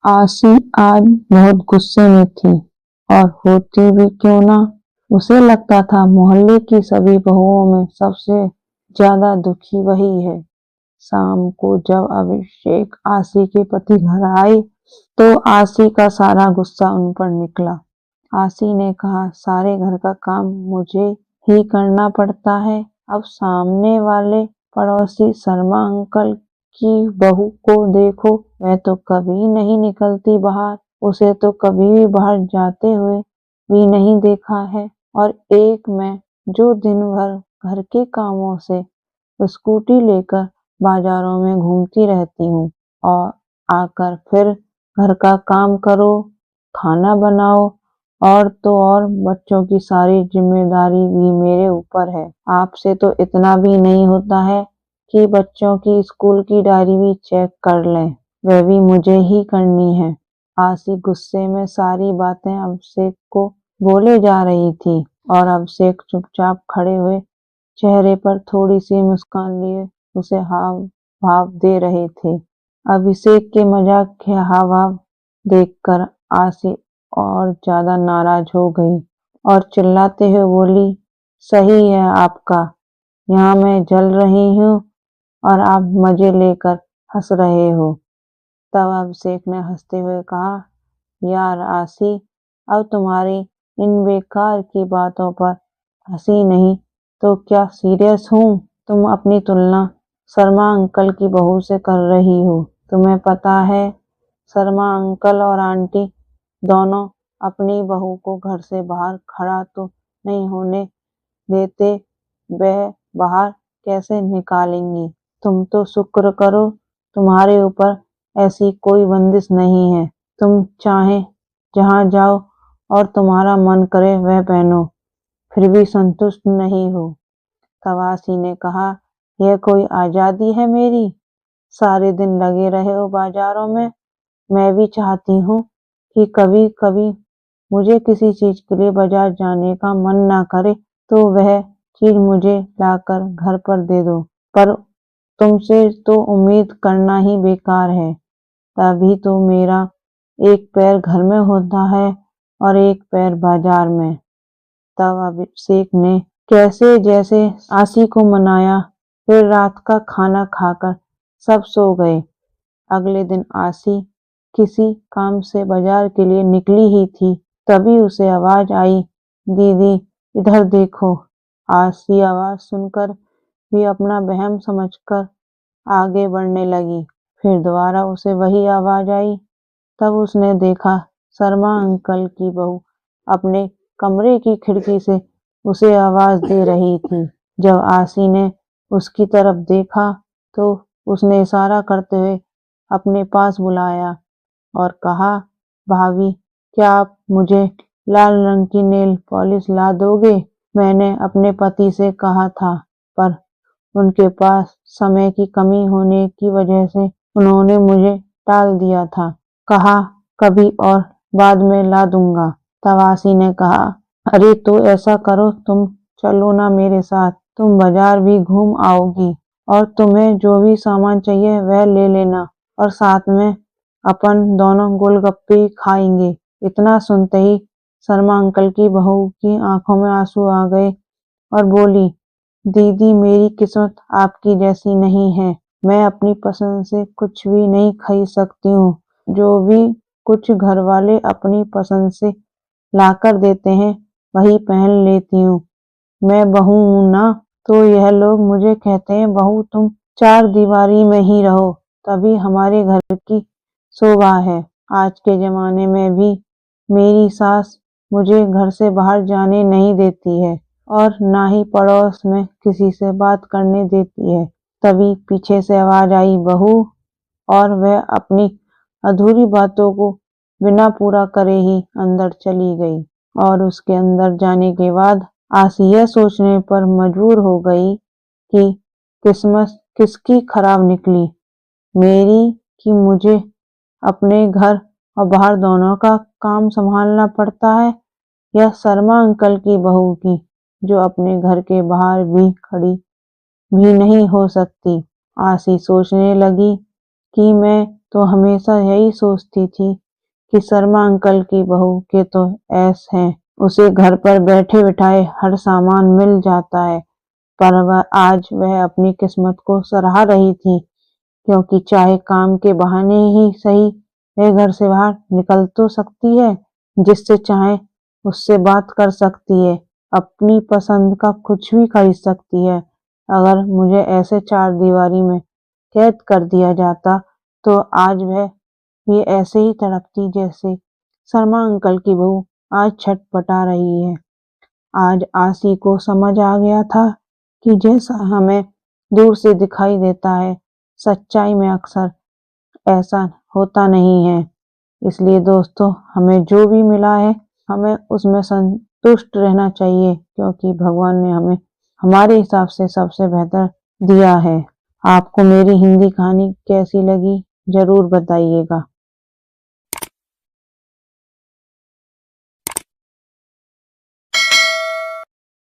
आशी आज बहुत गुस्से में थी और होती भी क्यों ना। उसे लगता था मोहल्ले की सभी बहुओं में सबसे ज्यादा दुखी वही है। शाम को जब अभिषेक आशी के पति घर आए तो आशी का सारा गुस्सा उन पर निकला। आशी ने कहा, सारे घर का काम मुझे ही करना पड़ता है। अब सामने वाले पड़ोसी शर्मा अंकल की बहू को देखो, वह तो कभी नहीं निकलती बाहर, उसे तो कभी भी बाहर जाते हुए भी नहीं देखा है। और एक मैं जो दिन भर घर के कामों से स्कूटी लेकर बाजारों में घूमती रहती हूँ और आकर फिर घर का काम करो, खाना बनाओ और तो और बच्चों की सारी जिम्मेदारी भी मेरे ऊपर है। आपसे तो इतना भी नहीं होता है कि बच्चों की स्कूल की डायरी भी चेक कर लें, वह भी मुझे ही करनी है। आशी गुस्से में सारी बातें अभिषेक को बोले जा रही थी और अभिषेक चुपचाप खड़े हुए चेहरे पर थोड़ी सी मुस्कान लिए उसे हाव भाव दे रहे थे। अभिषेक के मजाक के हाव भाव देखकर आशी और ज्यादा नाराज हो गई और चिल्लाते हुए बोली, सही है आपका, यहाँ मैं जल रही हूँ और आप मजे लेकर हंस रहे हो। तब अभिषेक ने हंसते हुए कहा, यार आशी, अब तुम्हारी इन बेकार की बातों पर हंसी नहीं तो क्या सीरियस हूँ। तुम अपनी तुलना शर्मा अंकल की बहू से कर रही हो। तुम्हें पता है शर्मा अंकल और आंटी दोनों अपनी बहू को घर से बाहर खड़ा तो नहीं होने देते, वह बाहर कैसे निकालेंगी। तुम तो शुक्र करो तुम्हारे ऊपर ऐसी कोई बंदिश नहीं है। तुम चाहे जहाँ जाओ और तुम्हारा मन करे वह पहनो, फिर भी संतुष्ट नहीं हो। तवासी ने कहा, यह कोई आजादी है मेरी? सारे दिन लगे रहे हो बाजारों में। मैं भी चाहती हूँ कि कभी कभी मुझे किसी चीज के लिए बाजार जाने का मन ना करे तो वह चीज मुझे लाकर घर पर दे दो, पर तुमसे तो उम्मीद करना ही बेकार है। तभी तो मेरा एक पैर घर में होता है और एक पैर बाजार में। तब अभिषेक ने कैसे जैसे आशी को मनाया, फिर रात का खाना खाकर सब सो गए। अगले दिन आशी किसी काम से बाजार के लिए निकली ही थी, तभी उसे आवाज आई, दीदी इधर देखो। आशी आवाज सुनकर भी अपना वहम समझकर आगे बढ़ने लगी। फिर दोबारा उसे वही आवाज आई। तब उसने देखा शर्मा अंकल की बहू अपने कमरे की खिड़की से उसे आवाज दे रही थी। जब आशी ने उसकी तरफ देखा तो उसने इशारा करते हुए अपने पास बुलाया और कहा, भाभी क्या आप मुझे लाल रंग की नेल पॉलिश ला दोगे? मैंने अपने पति से कहा था, पर उनके पास समय की कमी होने की वजह से उन्होंने मुझे टाल दिया था। कहा कभी और बाद में ला दूंगा। तवासी ने कहा, अरे तो ऐसा करो, तुम चलो ना मेरे साथ, तुम बाजार भी घूम आओगी और तुम्हें जो भी सामान चाहिए वह ले लेना और साथ में अपन दोनों गोलगप्पे खाएंगे। इतना सुनते ही शर्मा अंकल की बहू की आंखों में आंसू आ गए और बोली, दीदी मेरी किस्मत आपकी जैसी नहीं है। मैं अपनी पसंद से कुछ भी नहीं खरीद सकती हूँ। जो भी कुछ घर वाले अपनी पसंद से लाकर देते हैं वही पहन लेती हूँ। मैं बहू हूँ ना, तो यह लोग मुझे कहते हैं, बहू तुम चार दीवारी में ही रहो, तभी हमारे घर की शोभा है। आज के जमाने में भी मेरी सास मुझे घर से बाहर जाने नहीं देती है और ना ही पड़ोस में किसी से बात करने देती है। तभी पीछे से आवाज आई, बहू, और वह अपनी अधूरी बातों को बिना पूरा करे ही अंदर चली गई। और उसके अंदर जाने के बाद आशी यह सोचने पर मजबूर हो गई कि किस्मत किसकी खराब निकली, मेरी कि मुझे अपने घर और बाहर दोनों का काम संभालना पड़ता है, या शर्मा अंकल की बहू की जो अपने घर के बाहर भी खड़ी भी नहीं हो सकती। आशी सोचने लगी कि मैं तो हमेशा यही सोचती थी कि शर्मा अंकल की बहू के तो ऐश हैं, उसे घर पर बैठे बिठाए हर सामान मिल जाता है। पर आज वह अपनी किस्मत को सराह रही थी, क्योंकि चाहे काम के बहाने ही सही वह घर से बाहर निकल तो सकती है, जिससे चाहे उससे बात कर सकती है, अपनी पसंद का कुछ भी खरीद सकती है। अगर मुझे ऐसे चार दीवारी में कैद कर दिया जाता तो आज वह भी ऐसे ही तड़पती जैसे शर्मा अंकल की बहू आज छटपटा रही है। आज आशी को समझ आ गया था कि जैसा हमें दूर से दिखाई देता है, सच्चाई में अक्सर ऐसा होता नहीं है। इसलिए दोस्तों, हमें जो भी मिला है हमें उसमें संतुष्ट रहना चाहिए, क्योंकि भगवान ने हमें हमारे हिसाब से सबसे बेहतर दिया है। आपको मेरी हिंदी कहानी कैसी लगी जरूर बताइएगा।